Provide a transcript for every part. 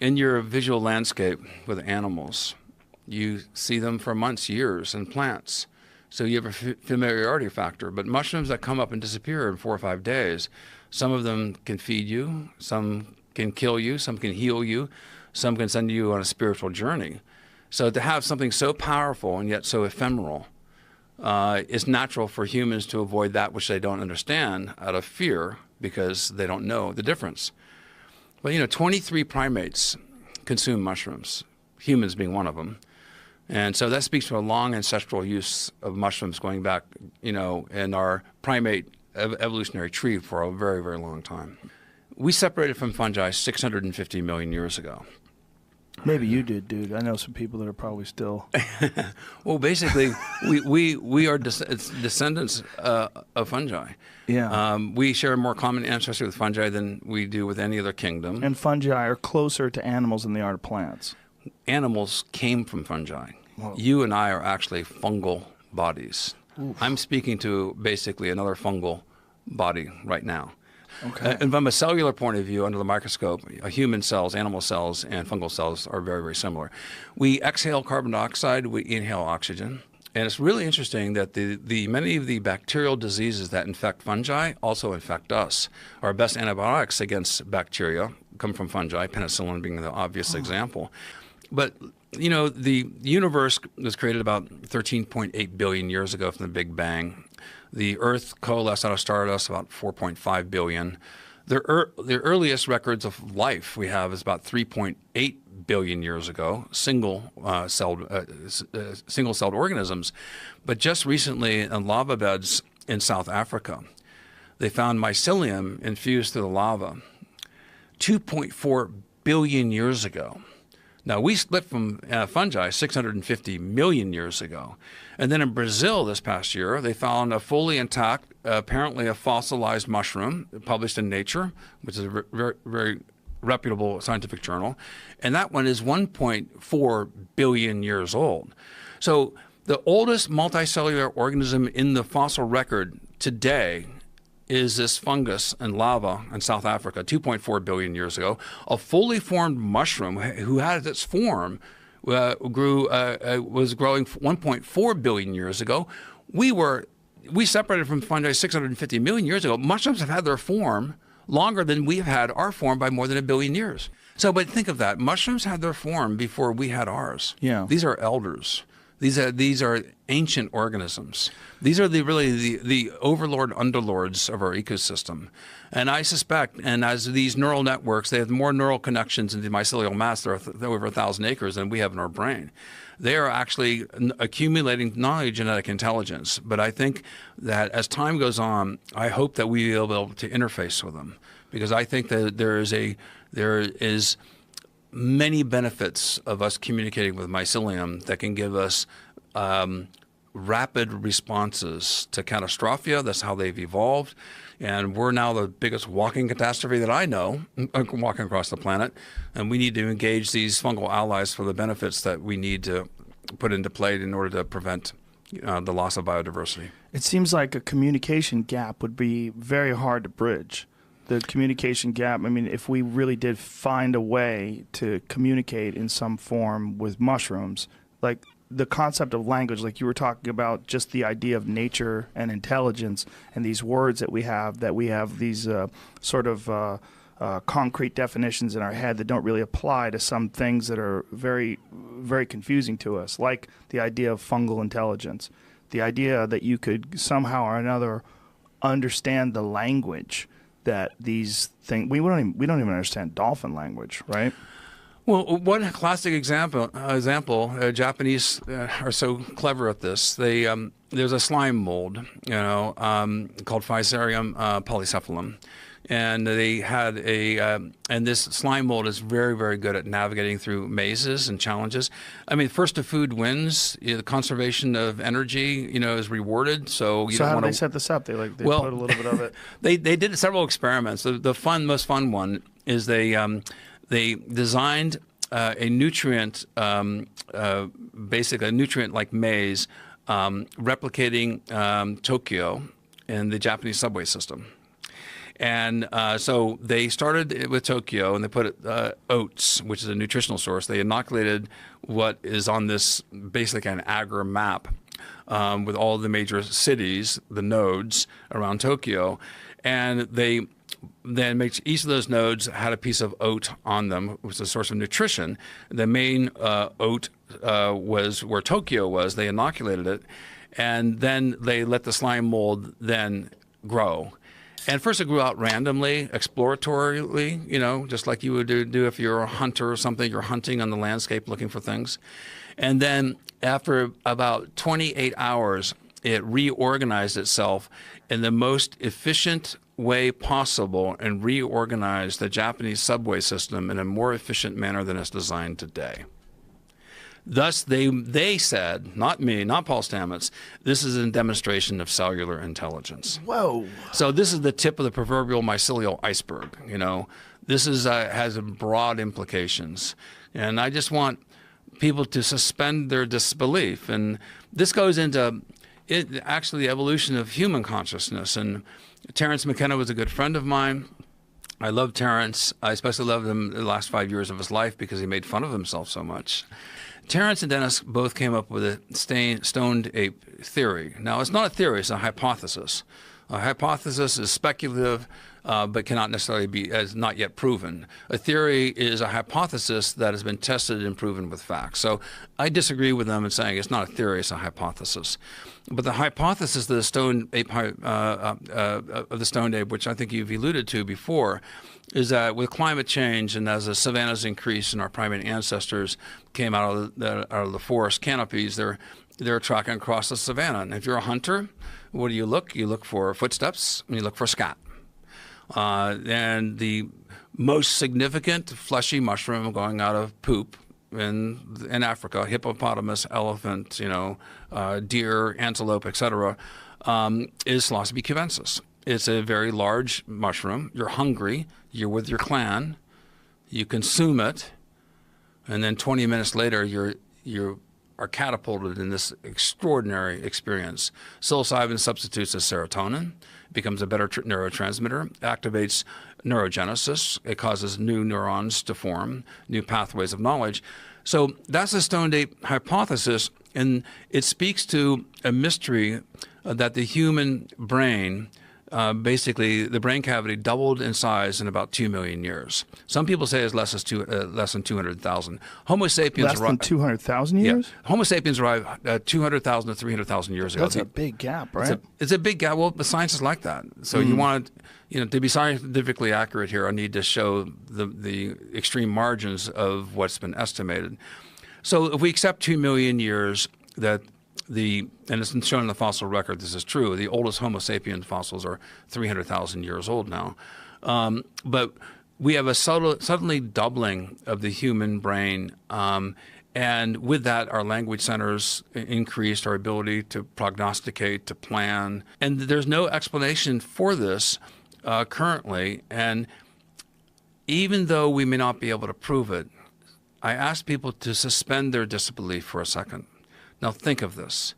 In your visual landscape with animals, you see them for months, years, in plants. So you have a familiarity factor. But mushrooms that come up and disappear in 4 or 5 days, some of them can feed you, some can kill you, some can heal you, some can send you on a spiritual journey. So to have something so powerful and yet so ephemeral, it's natural for humans to avoid that which they don't understand out of fear because they don't know the difference. But 23 primates consume mushrooms, humans being one of them. And so that speaks to a long ancestral use of mushrooms going back, in our primate evolutionary tree for a very, very long time. We separated from fungi 650 million years ago. Maybe you did, dude. I know some people that are probably still. Well, basically, we are descendants of fungi. Yeah. We share more common ancestry with fungi than we do with any other kingdom. And fungi are closer to animals than they are to plants. Animals came from fungi. Whoa. You and I are actually fungal bodies. Oof. I'm speaking to basically another fungal body right now. Okay. And from a cellular point of view, under the microscope, human cells, animal cells, and fungal cells are very, very similar. We exhale carbon dioxide, we inhale oxygen. And it's really interesting that the many of the bacterial diseases that infect fungi also infect us. Our best antibiotics against bacteria come from fungi, penicillin being the obvious example. But, the universe was created about 13.8 billion years ago from the Big Bang. The Earth coalesced out of stardust about 4.5 billion. The earliest records of life we have is about 3.8 billion years ago, single-celled organisms. But just recently in lava beds in South Africa, they found mycelium infused through the lava 2.4 billion years ago. Now, we split from fungi 650 million years ago. And then in Brazil this past year, they found a fully intact, apparently a fossilized mushroom published in Nature, which is a very, very reputable scientific journal. And that one is 1.4 billion years old. So the oldest multicellular organism in the fossil record today is this fungus in lava in South Africa 2.4 billion years ago. A fully formed mushroom who had its form was growing 1.4 billion years ago. We separated from fungi 650 million years ago. Mushrooms have had their form longer than we have had our form by more than 1 billion years. So, but think of that. Mushrooms had their form before we had ours. Yeah. These are elders. These are ancient organisms. These are the overlord underlords of our ecosystem. And I suspect, and as these neural networks, they have more neural connections in the mycelial mass. There are over 1,000 acres than we have in our brain. They are actually accumulating not only genetic intelligence, but I think that as time goes on, I hope that we will be able to interface with them, because I think that there is many benefits of us communicating with mycelium that can give us rapid responses to catastrophia. That's how they've evolved. And we're now the biggest walking catastrophe that I know, walking across the planet. And we need to engage these fungal allies for the benefits that we need to put into play in order to prevent the loss of biodiversity. It seems like a communication gap would be very hard to bridge. The communication gap, I mean, if we really did find a way to communicate in some form with mushrooms, like the concept of language, like you were talking about, just the idea of nature and intelligence and these words that we have these sort of concrete definitions in our head that don't really apply to some things that are very, very confusing to us, like the idea of fungal intelligence, the idea that you could somehow or another understand the language that these things, we don't even understand dolphin language, right? Well, one classic example, Japanese are so clever at this. There's a slime mold, called Physarum polycephalum, and they had and this slime mold is very, very good at navigating through mazes and challenges. I mean, first to food wins. The conservation of energy, is rewarded. So you don't how want do they set this up? They put a little bit of it. They did several experiments. The most fun one is they designed a nutrient, basically a nutrient-like maze, replicating Tokyo in the Japanese subway system. And so they started with Tokyo, and they put oats, which is a nutritional source. They inoculated what is on this basically an agar map with all the major cities, the nodes around Tokyo. And they then each of those nodes had a piece of oat on them, which was a source of nutrition. The main oat was where Tokyo was. They inoculated it, and then they let the slime mold then grow. And first it grew out randomly, exploratorily, just like you would do if you're a hunter or something. You're hunting on the landscape looking for things. And then after about 28 hours, it reorganized itself in the most efficient way possible and reorganized the Japanese subway system in a more efficient manner than it's designed today. Thus, they said, not me, not Paul Stamets, this is a demonstration of cellular intelligence. Whoa. So this is the tip of the proverbial mycelial iceberg. This has broad implications. And I just want people to suspend their disbelief. And this goes into actually the evolution of human consciousness. And Terence McKenna was a good friend of mine. I love Terence. I especially loved him the last 5 years of his life because he made fun of himself so much. Terence and Dennis both came up with a stoned ape theory. Now, it's not a theory, it's a hypothesis. A hypothesis is speculative, but cannot necessarily be as not yet proven. A theory is a hypothesis that has been tested and proven with facts. So I disagree with them in saying it's not a theory, it's a hypothesis. But the hypothesis of the stoned ape, which I think you've alluded to before, is that with climate change and as the savannas increase and our primate ancestors came out of the forest canopies, they're tracking across the savanna. And if you're a hunter, what do you look? You look for footsteps and you look for scat. And the most significant fleshy mushroom going out of poop in Africa, hippopotamus, elephant, deer, antelope, etc., is Psilocybe cubensis. It's a very large mushroom. You're hungry. You're with your clan. You consume it, and then 20 minutes later, you are catapulted in this extraordinary experience. Psilocybin substitutes as serotonin, becomes a better neurotransmitter, activates neurogenesis. It causes new neurons to form, new pathways of knowledge. So that's the stoned ape hypothesis, and it speaks to a mystery that the human brain, basically the brain cavity doubled in size in about 2 million years. Some people say it's less than 200,000. Homo sapiens less than 200,000 years? Yeah. Homo sapiens arrived 200,000 to 300,000 years ago. That's a big gap, right? It's a big gap. Well, the science is like that. So you want to be scientifically accurate here, I need to show the extreme margins of what's been estimated. So if we accept 2 million years that and it's been shown in the fossil record, this is true. The oldest Homo sapiens fossils are 300,000 years old now. But we have a suddenly doubling of the human brain. And with that, our language centers increased, our ability to prognosticate, to plan. And there's no explanation for this currently. And even though we may not be able to prove it, I ask people to suspend their disbelief for a second. Now think of this.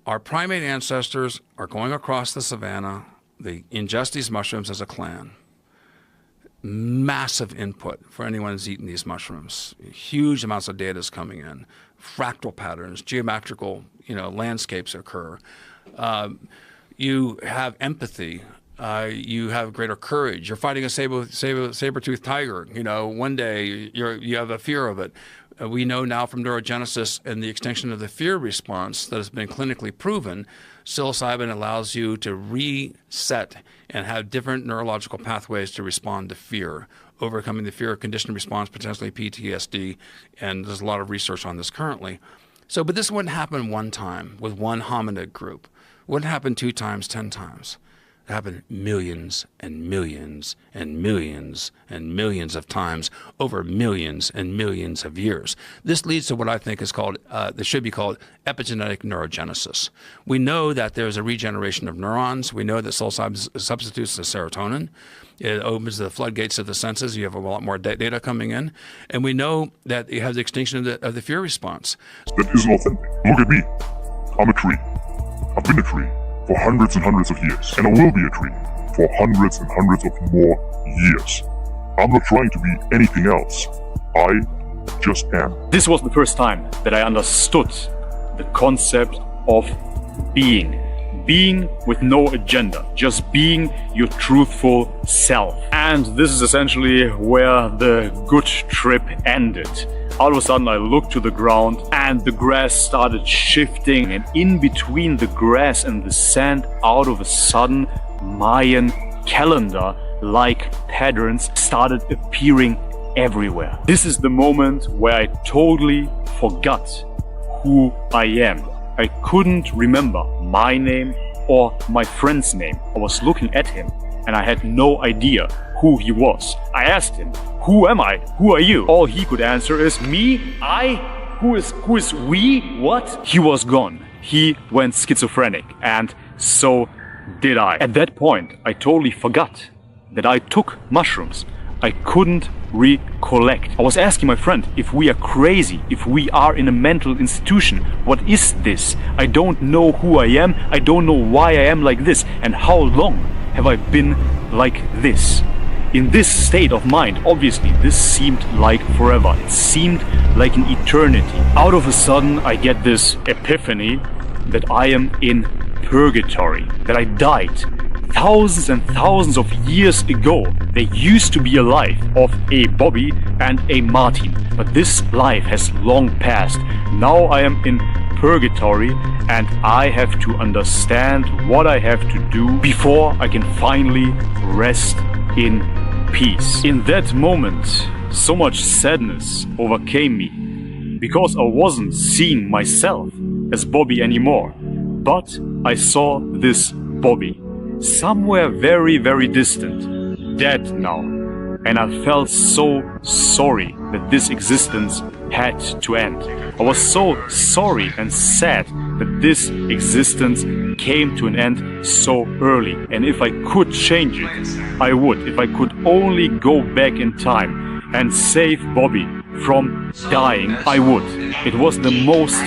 Our primate ancestors are going across the savanna. They ingest these mushrooms as a clan. Massive input for anyone who's eaten these mushrooms. Huge amounts of data is coming in. Fractal patterns, geometrical, landscapes occur. You have empathy. You have greater courage. You're fighting a saber-toothed tiger. One day you have a fear of it. We know now from neurogenesis and the extinction of the fear response that has been clinically proven, psilocybin allows you to reset and have different neurological pathways to respond to fear, overcoming the fear conditioned response, potentially PTSD, and there's a lot of research on this currently. So, but this wouldn't happen one time with one hominid group. It wouldn't happen 2 times, 10 times. It happened millions and millions and millions and millions of times over millions and millions of years. This leads to what I think is called, this should be called epigenetic neurogenesis. We know that there's a regeneration of neurons. We know that psilocybin substitutes the serotonin. It opens the floodgates of the senses. You have a lot more data coming in. And we know that you have the extinction of the fear response. That isn't authentic. Look at me. I'm a tree. I've been a tree for hundreds and hundreds of years, and I will be a tree for hundreds and hundreds of more years. I'm not trying to be anything else. I just am. This was the first time that I understood the concept of being. Being with no agenda, just being your truthful self. And this is essentially where the good trip ended. All of a sudden I looked to the ground and the grass started shifting, and in between the grass and the sand, out of a sudden, Mayan calendar-like patterns started appearing everywhere. This is the moment where I totally forgot who I am. I couldn't remember my name or my friend's name. I was looking at him and I had no idea who he was. I asked him, who am I? Who are you? All he could answer is, me? I? Who is we? What? He was gone. He went schizophrenic, and so did I. At that point, I totally forgot that I took mushrooms. I couldn't recollect. I was asking my friend if we are crazy, if we are in a mental institution. What is this? I don't know who I am. I don't know why I am like this. And how long have I been like this? In this state of mind, obviously, this seemed like forever. It seemed like an eternity. Out of a sudden, I get this epiphany that I am in purgatory, that I died thousands and thousands of years ago. There used to be a life of a Bobby and a Martin, but this life has long passed. Now I am in purgatory and I have to understand what I have to do before I can finally rest in peace. In that moment, so much sadness overcame me because I wasn't seeing myself as Bobby anymore, but I saw this Bobby somewhere very, very distant, dead now, and I felt so sorry that this existence had to end. I was so sorry and sad that this existence came to an end so early, and if I could change it, I would. If I could only go back in time and save Bobby from dying, I would. It was the most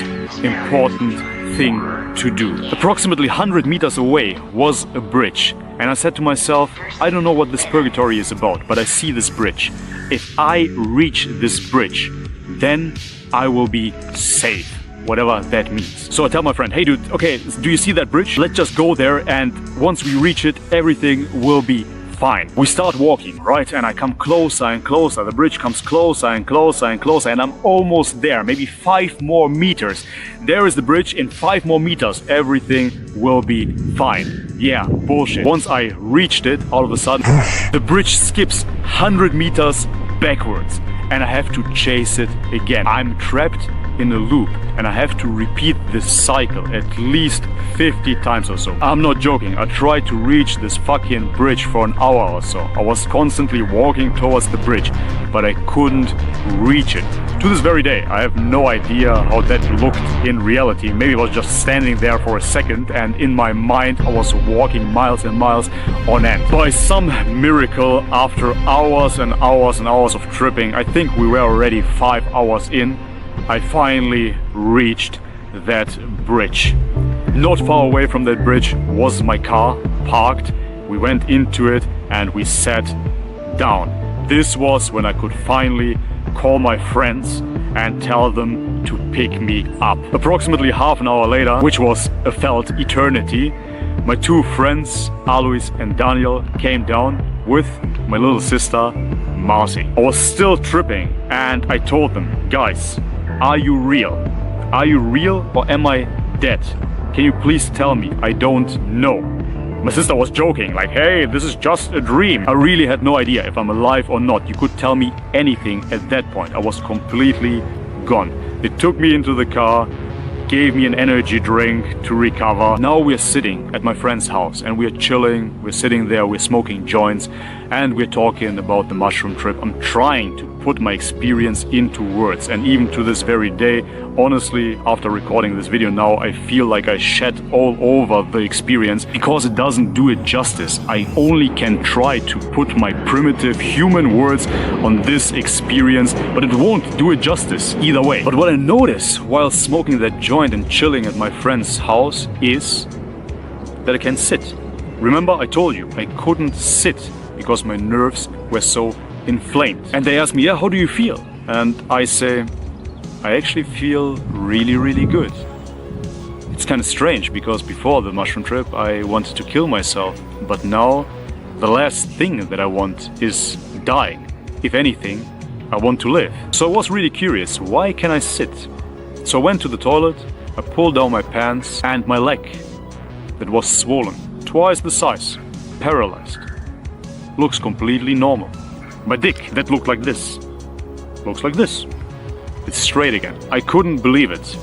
important thing to do. Approximately 100 meters away was a bridge, and I said to myself, I don't know what this purgatory is about, but I see this bridge. If I reach this bridge, then I will be safe, whatever that means. So I tell my friend, hey dude, okay, do you see that bridge? Let's just go there, and once we reach it, everything will be fine. We start walking, right? And I come closer and closer. The bridge comes closer and closer and closer, and I'm almost there. Maybe 5 more meters. There is the bridge. In 5 more meters, everything will be fine. Yeah, bullshit. Once I reached it, all of a sudden, the bridge skips 100 meters backwards, and I have to chase it again. I'm trapped in a loop, and I have to repeat this cycle at least 50 times or so. I'm not joking. I tried to reach this fucking bridge for an hour or so. I was constantly walking towards the bridge, but I couldn't reach it. To this very day, I have no idea how that looked in reality. Maybe I was just standing there for a second, and in my mind I was walking miles and miles on end. By some miracle, after hours and hours and hours of tripping, I think we were already 5 hours in, I finally reached that bridge. Not far away from that bridge was my car parked. We went into it and we sat down. This was when I could finally call my friends and tell them to pick me up. Approximately half an hour later, which was a felt eternity, my 2 friends, Alois and Daniel, came down with my little sister, Marcy. I was still tripping and I told them, guys, are you real? Are you real or am I dead? Can you please tell me? I don't know. My sister was joking, like, hey, this is just a dream. I really had no idea if I'm alive or not. You could tell me anything at that point. I was completely gone. They took me into the car, gave me an energy drink to recover. Now we're sitting at my friend's house and we're chilling. We're sitting there, we're smoking joints, and we're talking about the mushroom trip. I'm trying to put my experience into words, and even to this very day, honestly, after recording this video now, I feel like I shed all over the experience because it doesn't do it justice. I only can try to put my primitive human words on this experience, but it won't do it justice either way. But what I notice while smoking that joint and chilling at my friend's house is that I can sit. Remember, I told you I couldn't sit because my nerves were so inflamed. And they asked me, yeah, how do you feel? And I say, I actually feel really, really good. It's kind of strange because before the mushroom trip I wanted to kill myself, but now the last thing that I want is dying. If anything, I want to live. So I was really curious, why can I sit? So I went to the toilet, I pulled down my pants, and my leg, that was swollen, twice the size, paralyzed, looks completely normal. My dick, that looked like this, looks like this. It's straight again. I couldn't believe it.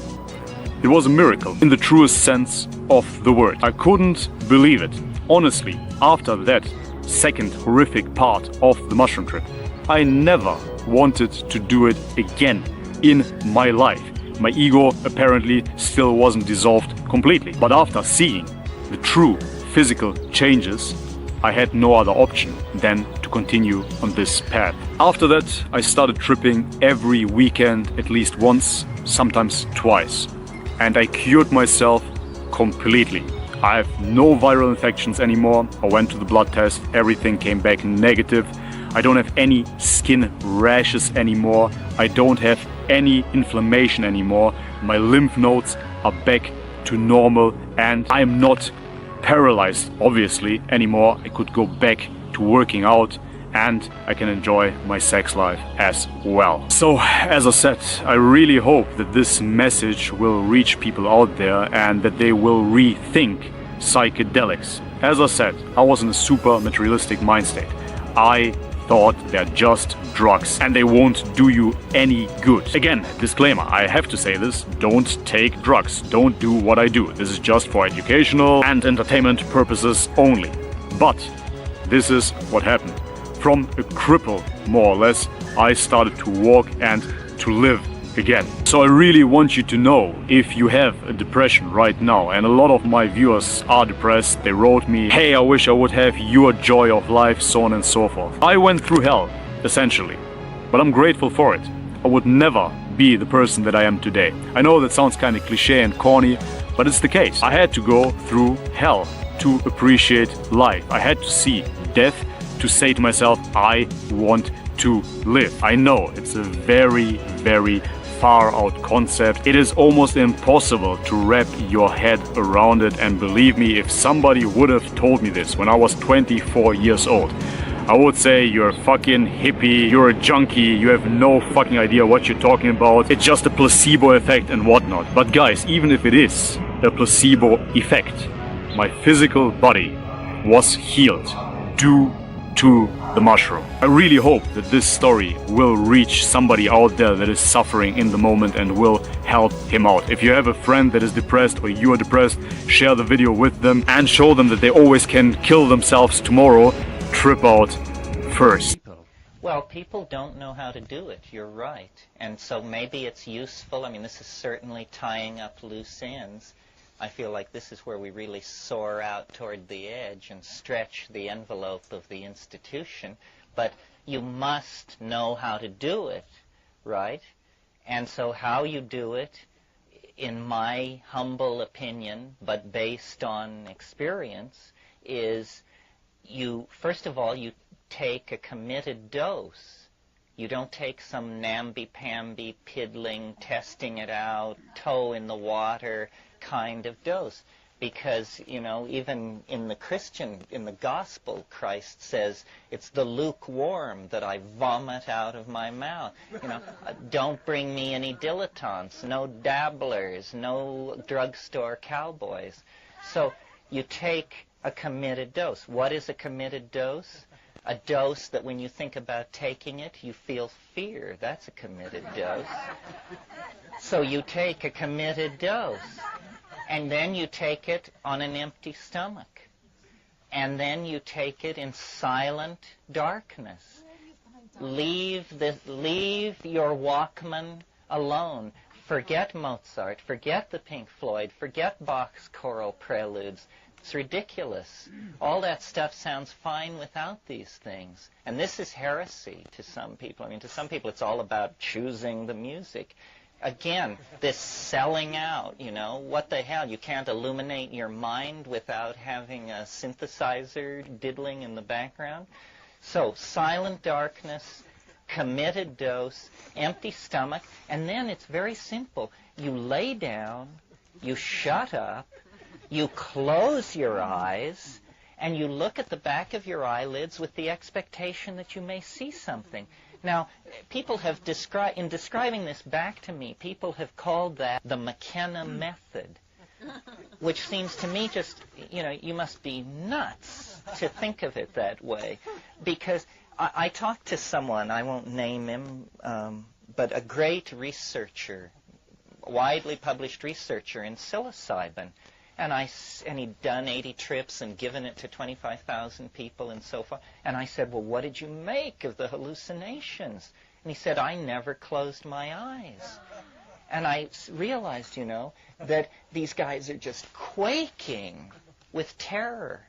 It was a miracle in the truest sense of the word. I couldn't believe it. Honestly, after that second horrific part of the mushroom trip, I never wanted to do it again in my life. My ego apparently still wasn't dissolved completely. But after seeing the true physical changes, I had no other option than to continue on this path. After that, I started tripping every weekend at least once, sometimes twice. And I cured myself completely. I have no viral infections anymore. I went to the blood test, everything came back negative. I don't have any skin rashes anymore. I don't have any inflammation anymore. My lymph nodes are back to normal and I'm not paralyzed, obviously, anymore. I could go back to working out and I can enjoy my sex life as well. So, as I said, I really hope that this message will reach people out there and that they will rethink psychedelics. As I said, I was in a super materialistic mind state. I thought they're just drugs and they won't do you any good. Again, disclaimer, I have to say this, don't take drugs, don't do what I do. This is just for educational and entertainment purposes only. But this is what happened. From a cripple, more or less, I started to walk and to live again. So I really want you to know, if you have a depression right now, and a lot of my viewers are depressed, they wrote me, hey, I wish I would have your joy of life, so on and so forth. I went through hell, essentially, but I'm grateful for it. I would never be the person that I am today. I know that sounds kind of cliche and corny, but it's the case. I had to go through hell to appreciate life. I had to see death to say to myself, I want to live. I know it's a very, very far out concept. It is almost impossible to wrap your head around it, and believe me, if somebody would have told me this when I was 24 years old, I would say you're a fucking hippie, you're a junkie, you have no fucking idea what you're talking about, it's just a placebo effect and whatnot. But guys, even if it is a placebo effect, my physical body was healed due to the mushroom. I really hope that this story will reach somebody out there that is suffering in the moment and will help him out. If you have a friend that is depressed or you are depressed, share the video with them and show them that they always can kill themselves tomorrow. Trip out first. Well, people don't know how to do it, you're right. And so maybe it's useful. I mean, this is certainly tying up loose ends. I feel like this is where we really soar out toward the edge and stretch the envelope of the institution. But you must know how to do it, right? And so how you do it, in my humble opinion, but based on experience, is you, first of all, you take a committed dose. You don't take some namby-pamby, piddling, testing it out, toe in the water kind of dose. Because, you know, even in the gospel, Christ says, it's the lukewarm that I vomit out of my mouth. You know, don't bring me any dilettantes, no dabblers, no drugstore cowboys. So you take a committed dose. What is a committed dose? A dose that when you think about taking it, you feel fear. That's a committed dose. So you take a committed dose. And then you take it on an empty stomach. And then you take it in silent darkness. Leave your Walkman alone. Forget Mozart. Forget the Pink Floyd. Forget Bach's choral preludes. It's ridiculous. All that stuff sounds fine without these things. And this is heresy to some people. I mean, to some people it's all about choosing the music. Again, this selling out, you know, what the hell? You can't illuminate your mind without having a synthesizer diddling in the background. So, silent darkness, committed dose, empty stomach, and then it's very simple. You lay down, you shut up, you close your eyes, and you look at the back of your eyelids with the expectation that you may see something. Now, people have in describing this back to me, people have called that the McKenna method, which seems to me just, you know, you must be nuts to think of it that way. Because I talked to someone, I won't name him, but a great researcher, widely published researcher in psilocybin. And he'd done 80 trips and given it to 25,000 people and so forth. And I said, well, what did you make of the hallucinations? And he said, I never closed my eyes. And I realized, you know, that these guys are just quaking with terror.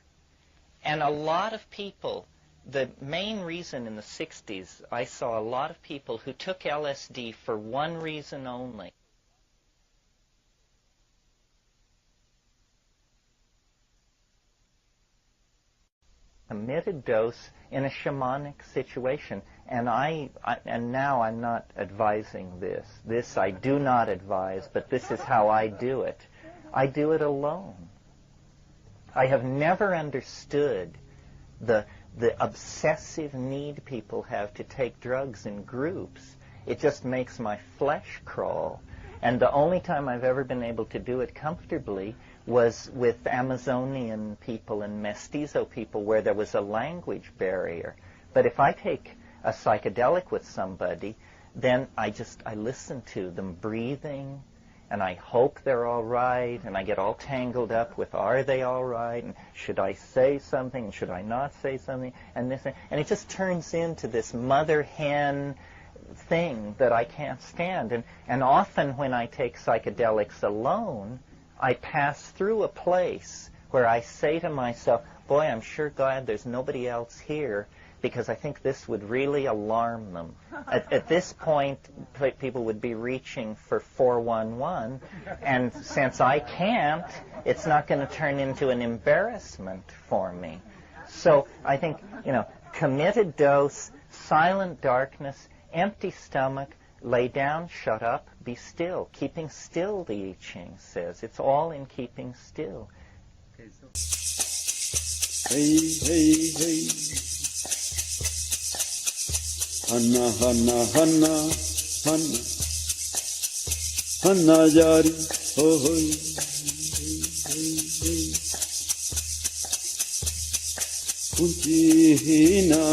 And a lot of people, the main reason in the 60s, I saw a lot of people who took LSD for one reason only. Committed dose in a shamanic situation, and and now I'm not advising this. This I do not advise, but this is how I do it. I do it alone. I have never understood the obsessive need people have to take drugs in groups. It just makes my flesh crawl. And the only time I've ever been able to do it comfortably was with Amazonian people and mestizo people where there was a language barrier. But if I take a psychedelic with somebody, then I listen to them breathing, and I hope they're all right, and I get all tangled up with, are they all right, and should I say something, and should I not say something, and this, and it just turns into this mother-hen thing that I can't stand. And often when I take psychedelics alone, I pass through a place where I say to myself, boy, I'm sure glad there's nobody else here, because I think this would really alarm them. At this point, people would be reaching for 411, and since I can't, it's not going to turn into an embarrassment for me. So I think, you know, committed dose, silent darkness, empty stomach, lay down, shut up, be still. Keeping still, the I Ching says. It's all in keeping still. Hey, hey, hey. Hanna, Hanna, Hanna, Hanna. Hanna Yari, oh, hey, hey, hey. Kunchina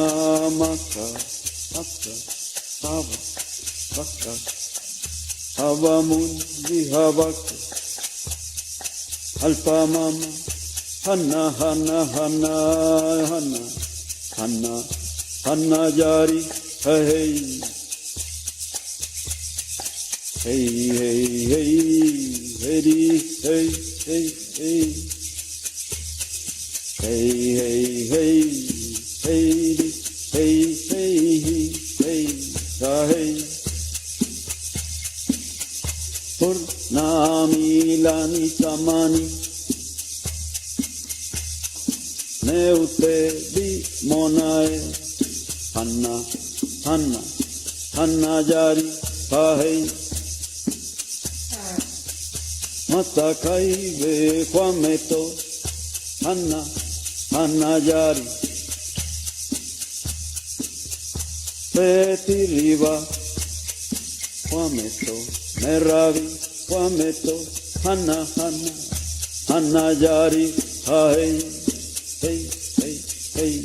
Maka, Akka, Hava, Akka, Hava Mundi Havaka, Alpa Mama, Hanna, Hanna, Hanna, Hanna, Hanna, Hanna Yari, hey, hey, hey, hey, hey, hey, hey, hey, hey, hey, hey, hey, hey, hey, hey, Purnami lani samani, neute di monae, Hanna, Hanna, Hanna Yari, Pahei, Matakai ve Kwameto, Hanna, Hanna Yari, Peti Riva, Kwameto, Meravi, Kwameto, Hanna, Hanna, Hanna Yari, Pahei, hey, hey, hey.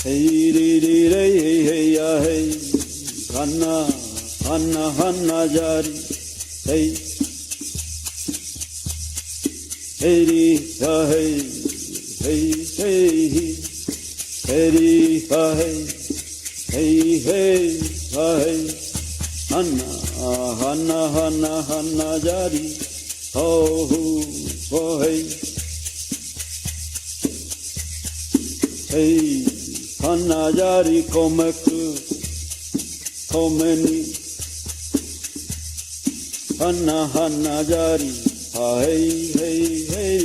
Hey, di, di, hey, hey, hey, Hanna, Hanna, Hanna Yari, hey, hey, di, hey, hey, hey, hey, di, hey, hey, hey, hey, Hanna, Hanna, Hanna, Hanna Yari, oh, oh, hey, hey. Hanna Yari Komeku, komeni Hanna hanna jari hey hey hey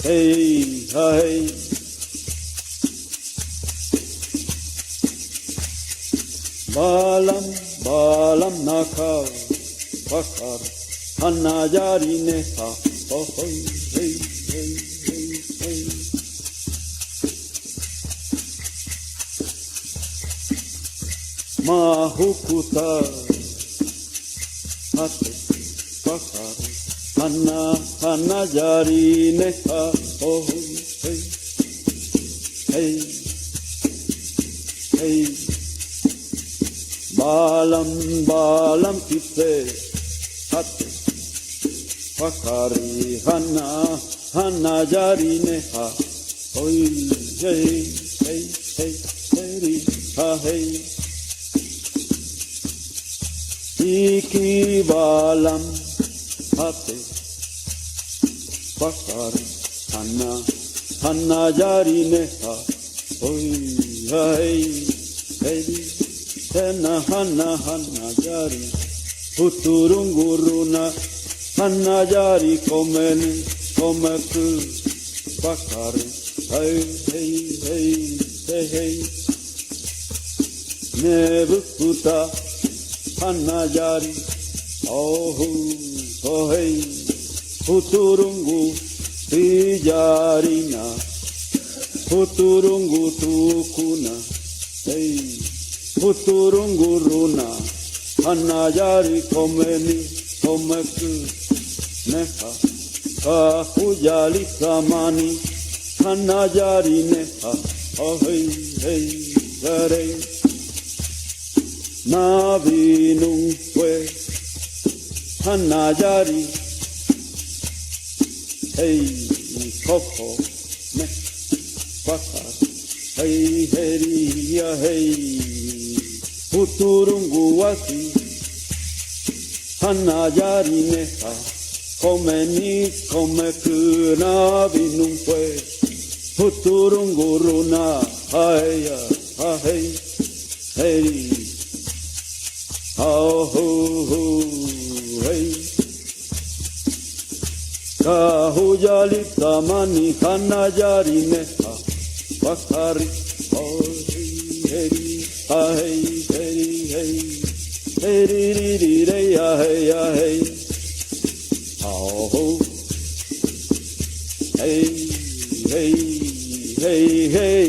hey hey balam balam nakal pakar hanna jari neha oh hey hey hey hey mahukuta hate pakar hanna hanna jari neha oh hey hey hey balam balam kite hate pakari hanna hanna jari neha oh hey hey hey hey ha hey iki balam hate pakari hanna hanna jari neha oi hey hey hanna hanna hanna jari uturunguruna hanna jari komeni komeku pakari hey hey hey hey hey nebukuta hanna jari oh oh hey uturungu tijarina uturungu tukuna hey uturungu runa hanna jari komeni komeku neha kahujali samani hanna jari neha oh hey hey hey navinung we hanna jari hey koko me paka hey heri ya hey uturungu wasi hanna jari neha komeni komeku navinung we uturungu runa hey ya hey hey oh ho ho hey kahujali tamani hanna jari neha pakari oh hey hey hey hey hey hey hey hey oh ho hey hey hey hey